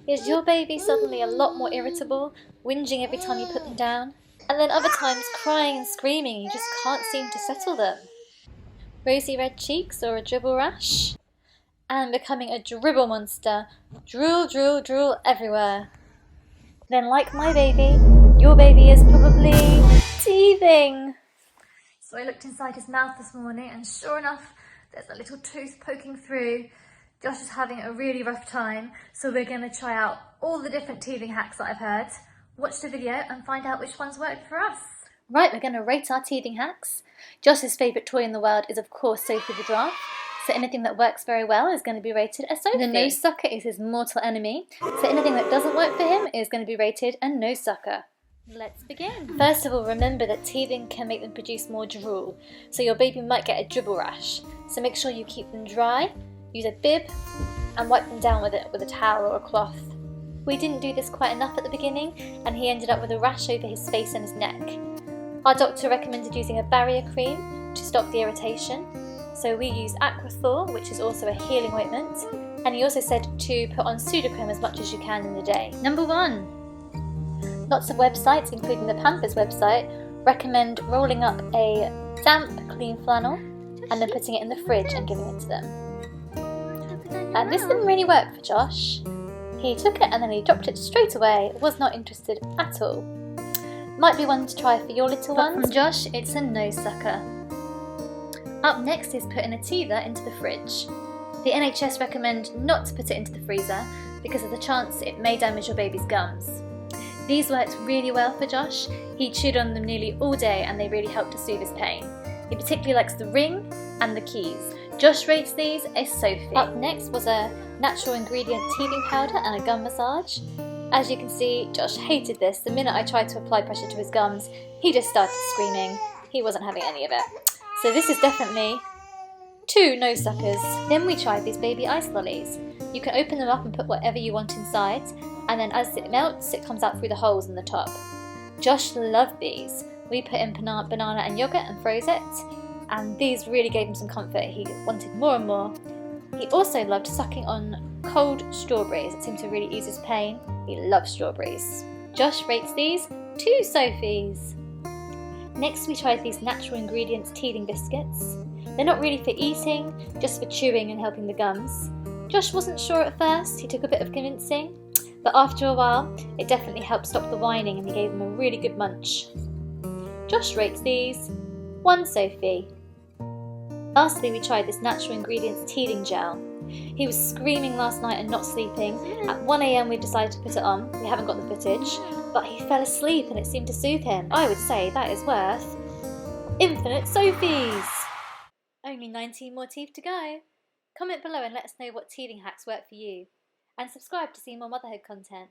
Is your baby suddenly a lot more irritable, whinging every time you put them down? And then other times crying and screaming, you just can't seem to settle them? Rosy red cheeks or a dribble rash? And becoming a dribble monster, drool, drool, drool everywhere. Then like my baby, your baby is probably teething. So I looked inside his mouth this morning and sure enough, there's a little tooth poking through. Josh is having a really rough time, so we're going to try out all the different teething hacks that I've heard. Watch the video and find out which ones worked for us. Right, we're going to rate our teething hacks. Josh's favourite toy in the world is of course Sophie the giraffe, so anything that works very well is going to be rated a Sophie. The nose sucker is his mortal enemy, so anything that doesn't work for him is going to be rated a nose sucker. Let's begin. First of all, remember that teething can make them produce more drool, so your baby might get a dribble rash. So make sure you keep them dry, use a bib, and wipe them down with a towel or a cloth. We didn't do this quite enough at the beginning, and he ended up with a rash over his face and his neck. Our doctor recommended using a barrier cream to stop the irritation, so we used Aquathor, which is also a healing ointment, and he also said to put on Sudocrem as much as you can in the day. Number 1. Lots of websites, including the Pampers website, recommend rolling up a damp, clean flannel and then putting it in the fridge and giving it to them. And this didn't really work for Josh. He took it and then he dropped it straight away, was not interested at all. Might be one to try for your little ones. From Josh, it's a nose sucker. Up next is putting a teether into the fridge. The NHS recommend not to put it into the freezer because of the chance it may damage your baby's gums. These worked really well for Josh. He chewed on them nearly all day and they really helped to soothe his pain. He particularly likes the ring and the keys. Josh rates these a Sophie. Up next was a natural ingredient teething powder and a gum massage. As you can see, Josh hated this. The minute I tried to apply pressure to his gums, he just started screaming. He wasn't having any of it. So this is definitely 2 nose suckers. Then we tried these baby ice lollies. You can open them up and put whatever you want inside, and then as it melts, it comes out through the holes in the top. Josh loved these. We put in banana and yogurt and froze it, and these really gave him some comfort. He wanted more and more. He also loved sucking on cold strawberries. It seemed to really ease his pain. He loves strawberries. Josh rates these 2 Sophies. Next we tried these natural ingredients teething biscuits. They're not really for eating, just for chewing and helping the gums. Josh wasn't sure at first, he took a bit of convincing, but after a while it definitely helped stop the whining and he gave him a really good munch. Josh rates these 1 Sophie. Lastly, we tried this natural ingredients teething gel. He was screaming last night and not sleeping. At 1 AM we decided to put it on. We haven't got the footage, but he fell asleep and it seemed to soothe him. I would say that is worth infinite Sophies. Only 19 more teeth to go. Comment below and let us know what teething hacks work for you. And subscribe to see more motherhood content.